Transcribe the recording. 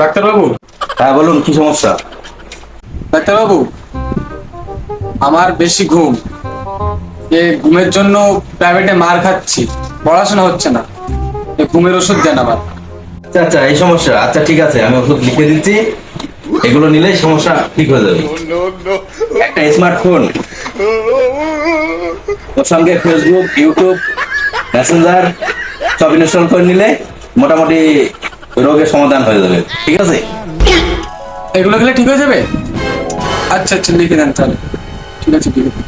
ডাক্তারবাবু। হ্যাঁ বলুন, কি সমস্যা? ডাক্তারবাবু, আমার বেশি ঘুম, এই ঘুমের জন্য প্রাইভেটে মার খাচ্ছি, পড়াশোনা হচ্ছে না, এই ঘুমের ওষুধ দেন আমার। আচ্ছা আচ্ছা, এই সমস্যা। আচ্ছা ঠিক আছে, আমি ওষুধ লিখে দিচ্ছি, এগুলো নিলেই সমস্যা ঠিক হয়ে যাবে। একটা স্মার্টফোন, ওর সঙ্গে ফেসবুক, ইউটিউব, মেসেঞ্জার সব ইনস্টল করে নিলে মোটামুটি রোগের সমাধান হয়ে যাবে। ঠিক আছে? এগুলো খেলে ঠিক হয়ে যাবে? আচ্ছা আচ্ছা, লিখে দেন তাহলে। ঠিক আছে, ঠিক আছে।